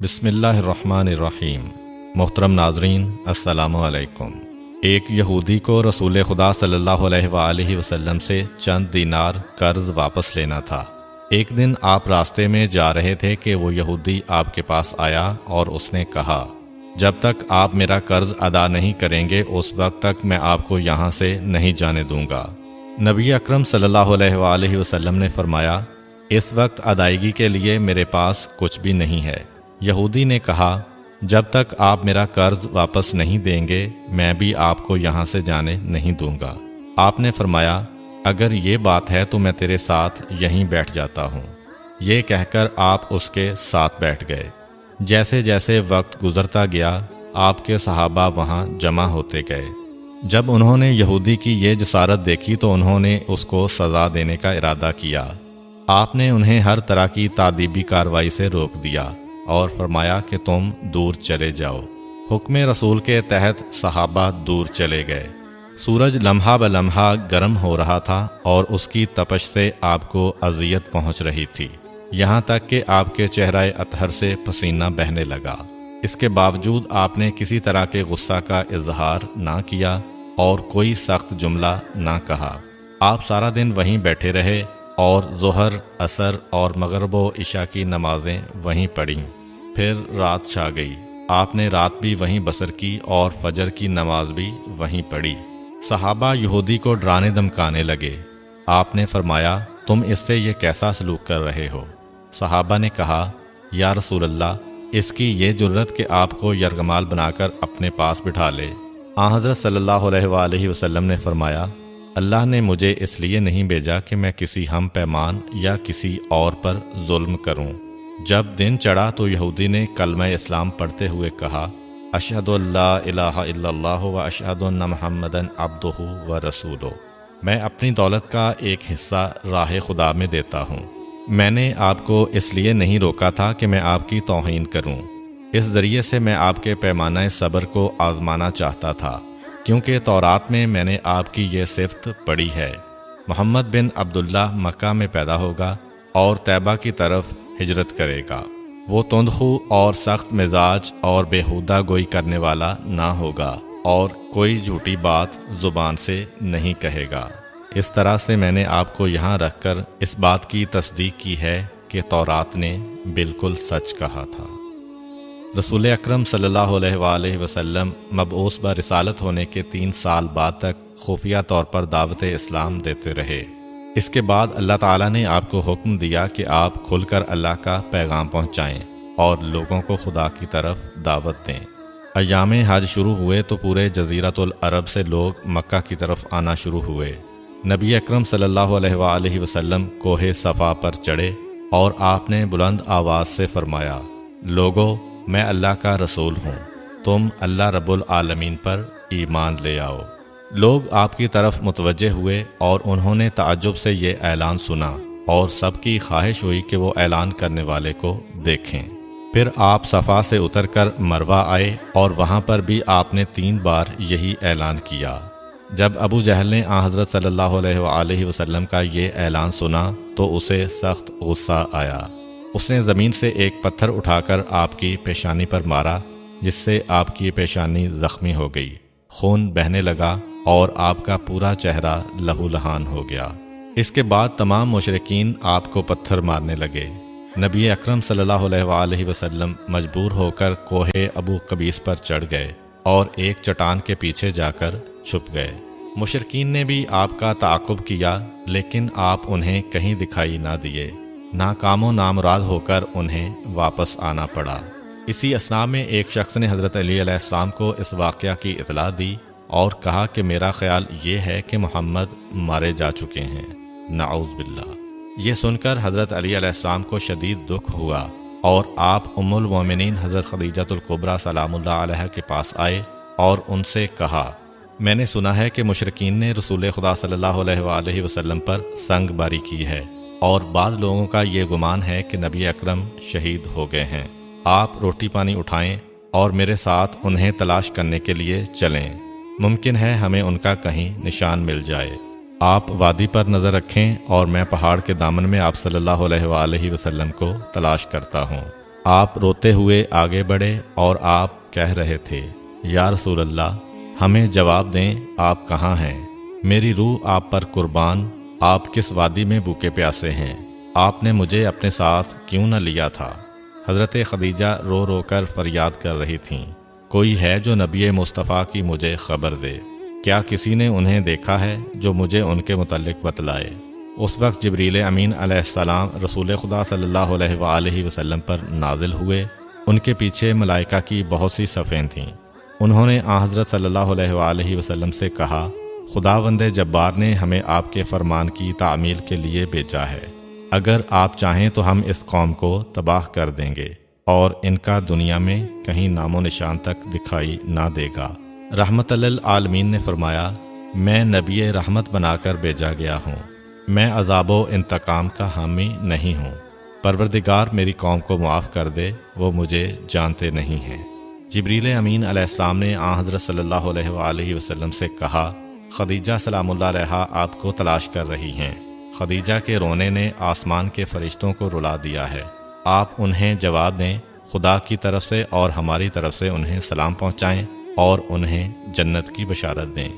بسم اللہ الرحمن الرحیم۔ محترم ناظرین، السلام علیکم۔ ایک یہودی کو رسول خدا صلی اللہ علیہ وآلہ وسلم سے چند دینار قرض واپس لینا تھا۔ ایک دن آپ راستے میں جا رہے تھے کہ وہ یہودی آپ کے پاس آیا اور اس نے کہا، جب تک آپ میرا قرض ادا نہیں کریں گے اس وقت تک میں آپ کو یہاں سے نہیں جانے دوں گا۔ نبی اکرم صلی اللہ علیہ وآلہ وسلم نے فرمایا، اس وقت ادائیگی کے لیے میرے پاس کچھ بھی نہیں ہے۔ یہودی نے کہا، جب تک آپ میرا قرض واپس نہیں دیں گے میں بھی آپ کو یہاں سے جانے نہیں دوں گا۔ آپ نے فرمایا، اگر یہ بات ہے تو میں تیرے ساتھ یہیں بیٹھ جاتا ہوں۔ یہ کہہ کر آپ اس کے ساتھ بیٹھ گئے۔ جیسے جیسے وقت گزرتا گیا آپ کے صحابہ وہاں جمع ہوتے گئے۔ جب انہوں نے یہودی کی یہ جسارت دیکھی تو انہوں نے اس کو سزا دینے کا ارادہ کیا۔ آپ نے انہیں ہر طرح کی تادیبی کارروائی سے روک دیا اور فرمایا کہ تم دور چلے جاؤ۔ حکم رسول کے تحت صحابہ دور چلے گئے۔ سورج لمحہ بلمحہ گرم ہو رہا تھا اور اس کی تپش سے آپ کو اذیت پہنچ رہی تھی، یہاں تک کہ آپ کے چہرہ اطہر سے پسینہ بہنے لگا۔ اس کے باوجود آپ نے کسی طرح کے غصہ کا اظہار نہ کیا اور کوئی سخت جملہ نہ کہا۔ آپ سارا دن وہیں بیٹھے رہے اور ظہر، عصر اور مغرب و عشاء کی نمازیں وہیں پڑھیں۔ پھر رات چھا گئی۔ آپ نے رات بھی وہیں بسر کی اور فجر کی نماز بھی وہیں پڑھی۔ صحابہ یہودی کو ڈرانے دھمکانے لگے۔ آپ نے فرمایا، تم اس سے یہ کیسا سلوک کر رہے ہو؟ صحابہ نے کہا، یا رسول اللہ، اس کی یہ جرت کہ آپ کو یرغمال بنا کر اپنے پاس بٹھا لے۔ آن حضرت صلی اللہ علیہ وآلہ وسلم نے فرمایا، اللہ نے مجھے اس لیے نہیں بھیجا کہ میں کسی ہم پیمان یا کسی اور پر ظلم کروں۔ جب دن چڑھا تو یہودی نے کلمہ اسلام پڑھتے ہوئے کہا، اشہد ان لا الہ الا اللہ و اشہد ان محمدً عبدہ و رسولہ۔ میں اپنی دولت کا ایک حصہ راہ خدا میں دیتا ہوں۔ میں نے آپ کو اس لیے نہیں روکا تھا کہ میں آپ کی توہین کروں۔ اس ذریعے سے میں آپ کے پیمانہ صبر کو آزمانا چاہتا تھا، کیونکہ تورات میں نے آپ کی یہ صفت پڑھی ہے، محمد بن عبداللہ مکہ میں پیدا ہوگا اور طیبہ کی طرف ہجرت کرے گا۔ وہ تندخو اور سخت مزاج اور بیہودہ گوئی کرنے والا نہ ہوگا اور کوئی جھوٹی بات زبان سے نہیں کہے گا۔ اس طرح سے میں نے آپ کو یہاں رکھ کر اس بات کی تصدیق کی ہے کہ تورات نے بالکل سچ کہا تھا۔ رسول اکرم صلی اللہ علیہ وآلہ وسلم مبعوث برسالت ہونے کے 3 سال بعد تک خفیہ طور پر دعوت اسلام دیتے رہے۔ اس کے بعد اللہ تعالیٰ نے آپ کو حکم دیا کہ آپ کھل کر اللہ کا پیغام پہنچائیں اور لوگوں کو خدا کی طرف دعوت دیں۔ ایام حج شروع ہوئے تو پورے جزیرۃ العرب سے لوگ مکہ کی طرف آنا شروع ہوئے۔ نبی اکرم صلی اللہ علیہ وآلہ وسلم کوہ صفا پر چڑھے اور آپ نے بلند آواز سے فرمایا، لوگو، میں اللہ کا رسول ہوں، تم اللہ رب العالمین پر ایمان لے آؤ۔ لوگ آپ کی طرف متوجہ ہوئے اور انہوں نے تعجب سے یہ اعلان سنا اور سب کی خواہش ہوئی کہ وہ اعلان کرنے والے کو دیکھیں۔ پھر آپ صفا سے اتر کر مروہ آئے اور وہاں پر بھی آپ نے 3 بار یہی اعلان کیا۔ جب ابو جہل نے آن حضرت صلی اللہ علیہ وآلہ وسلم کا یہ اعلان سنا تو اسے سخت غصہ آیا۔ اس نے زمین سے ایک پتھر اٹھا کر آپ کی پیشانی پر مارا، جس سے آپ کی پیشانی زخمی ہو گئی، خون بہنے لگا اور آپ کا پورا چہرہ لہو لہان ہو گیا۔ اس کے بعد تمام مشرکین آپ کو پتھر مارنے لگے۔ نبی اکرم صلی اللہ علیہ وآلہ وسلم مجبور ہو کر کوہ ابو قبیس پر چڑھ گئے اور ایک چٹان کے پیچھے جا کر چھپ گئے۔ مشرکین نے بھی آپ کا تعاقب کیا لیکن آپ انہیں کہیں دکھائی نہ دیے۔ ناکام و نامراد ہو کر انہیں واپس آنا پڑا۔ اسی اثناء میں ایک شخص نے حضرت علی علیہ السلام کو اس واقعہ کی اطلاع دی اور کہا کہ میرا خیال یہ ہے کہ محمد مارے جا چکے ہیں، نعوذ باللہ۔ یہ سن کر حضرت علی علیہ السلام کو شدید دکھ ہوا اور آپ ام المومنین حضرت خدیجہ الکبریٰ سلام اللہ علیہ کے پاس آئے اور ان سے کہا، میں نے سنا ہے کہ مشرکین نے رسول خدا صلی اللہ علیہ وآلہ وسلم پر سنگ باری کی ہے اور بعض لوگوں کا یہ گمان ہے کہ نبی اکرم شہید ہو گئے ہیں۔ آپ روٹی پانی اٹھائیں اور میرے ساتھ انہیں تلاش کرنے کے لیے چلیں، ممکن ہے ہمیں ان کا کہیں نشان مل جائے۔ آپ وادی پر نظر رکھیں اور میں پہاڑ کے دامن میں آپ صلی اللہ علیہ وآلہ وسلم کو تلاش کرتا ہوں۔ آپ روتے ہوئے آگے بڑھے اور آپ کہہ رہے تھے، یا رسول اللہ، ہمیں جواب دیں، آپ کہاں ہیں؟ میری روح آپ پر قربان، آپ کس وادی میں بھوکے پیاسے ہیں؟ آپ نے مجھے اپنے ساتھ کیوں نہ لیا تھا؟ حضرت خدیجہ رو رو کر فریاد کر رہی تھیں، کوئی ہے جو نبی مصطفیٰ کی مجھے خبر دے؟ کیا کسی نے انہیں دیکھا ہے جو مجھے ان کے متعلق بتلائے؟ اس وقت جبریل امین علیہ السلام رسول خدا صلی اللہ علیہ وآلہ وسلم پر نازل ہوئے۔ ان کے پیچھے ملائکہ کی بہت سی صفیں تھیں۔ انہوں نے حضرت صلی اللہ علیہ وآلہ وسلم سے کہا، خداوند جبار نے ہمیں آپ کے فرمان کی تعمیل کے لیے بھیجا ہے۔ اگر آپ چاہیں تو ہم اس قوم کو تباہ کر دیں گے اور ان کا دنیا میں کہیں نام و نشان تک دکھائی نہ دے گا۔ رحمت للعالمین نے فرمایا، میں نبی رحمت بنا کر بھیجا گیا ہوں، میں عذاب و انتقام کا حامی نہیں ہوں۔ پروردگار میری قوم کو معاف کر دے، وہ مجھے جانتے نہیں ہیں۔ جبریل امین علیہ السلام نے حضرت صلی اللہ علیہ وآلہ وسلم سے کہا، خدیجہ سلام اللہ علیہا آپ کو تلاش کر رہی ہیں۔ خدیجہ کے رونے نے آسمان کے فرشتوں کو رلا دیا ہے۔ آپ انہیں جواب دیں، خدا کی طرف سے اور ہماری طرف سے انہیں سلام پہنچائیں اور انہیں جنت کی بشارت دیں۔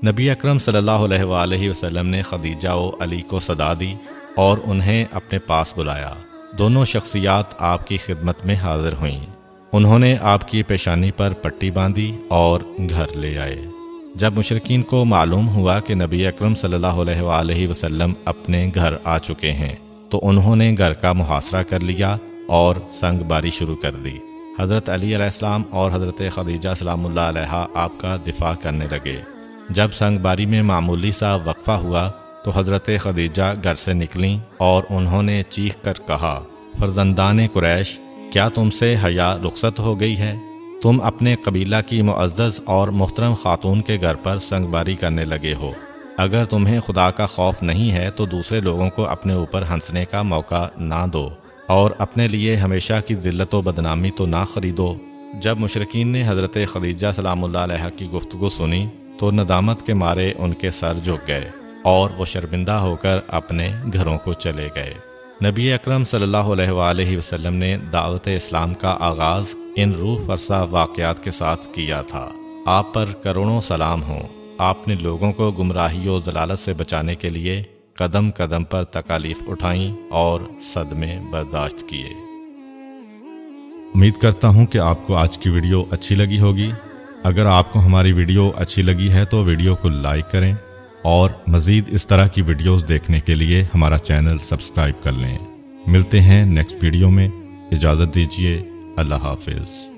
نبی اکرم صلی اللہ علیہ وآلہ وسلم نے خدیجہ و علی کو صدا دی اور انہیں اپنے پاس بلایا۔ دونوں شخصیات آپ کی خدمت میں حاضر ہوئیں۔ انہوں نے آپ کی پیشانی پر پٹی باندھی اور گھر لے آئے۔ جب مشرکین کو معلوم ہوا کہ نبی اکرم صلی اللہ علیہ وآلہ وسلم اپنے گھر آ چکے ہیں تو انہوں نے گھر کا محاصرہ کر لیا اور سنگ باری شروع کر دی۔ حضرت علی علیہ السلام اور حضرت خدیجہ سلام اللہ علیہا آپ کا دفاع کرنے لگے۔ جب سنگ باری میں معمولی سا وقفہ ہوا تو حضرت خدیجہ گھر سے نکلیں اور انہوں نے چیخ کر کہا، فرزندان قریش، کیا تم سے حیا رخصت ہو گئی ہے؟ تم اپنے قبیلہ کی معزز اور محترم خاتون کے گھر پر سنگ باری کرنے لگے ہو۔ اگر تمہیں خدا کا خوف نہیں ہے تو دوسرے لوگوں کو اپنے اوپر ہنسنے کا موقع نہ دو اور اپنے لیے ہمیشہ کی ذلت و بدنامی تو نہ خریدو۔ جب مشرکین نے حضرت خدیجہ سلام اللہ علیہا کی گفتگو سنی تو ندامت کے مارے ان کے سر جھک گئے اور وہ شرمندہ ہو کر اپنے گھروں کو چلے گئے۔ نبی اکرم صلی اللہ علیہ وآلہ وسلم نے دعوت اسلام کا آغاز ان روح فرسا واقعات کے ساتھ کیا تھا۔ آپ پر کروڑوں سلام ہوں۔ آپ نے لوگوں کو گمراہی و ضلالت سے بچانے کے لیے قدم قدم پر تکالیف اٹھائیں اور صدمے برداشت کیے۔ امید کرتا ہوں کہ آپ کو آج کی ویڈیو اچھی لگی ہوگی۔ اگر آپ کو ہماری ویڈیو اچھی لگی ہے تو ویڈیو کو لائک کریں اور مزید اس طرح کی ویڈیوز دیکھنے کے لیے ہمارا چینل سبسکرائب کر لیں۔ ملتے ہیں نیکسٹ ویڈیو میں، اجازت دیجیے، اللہ حافظ۔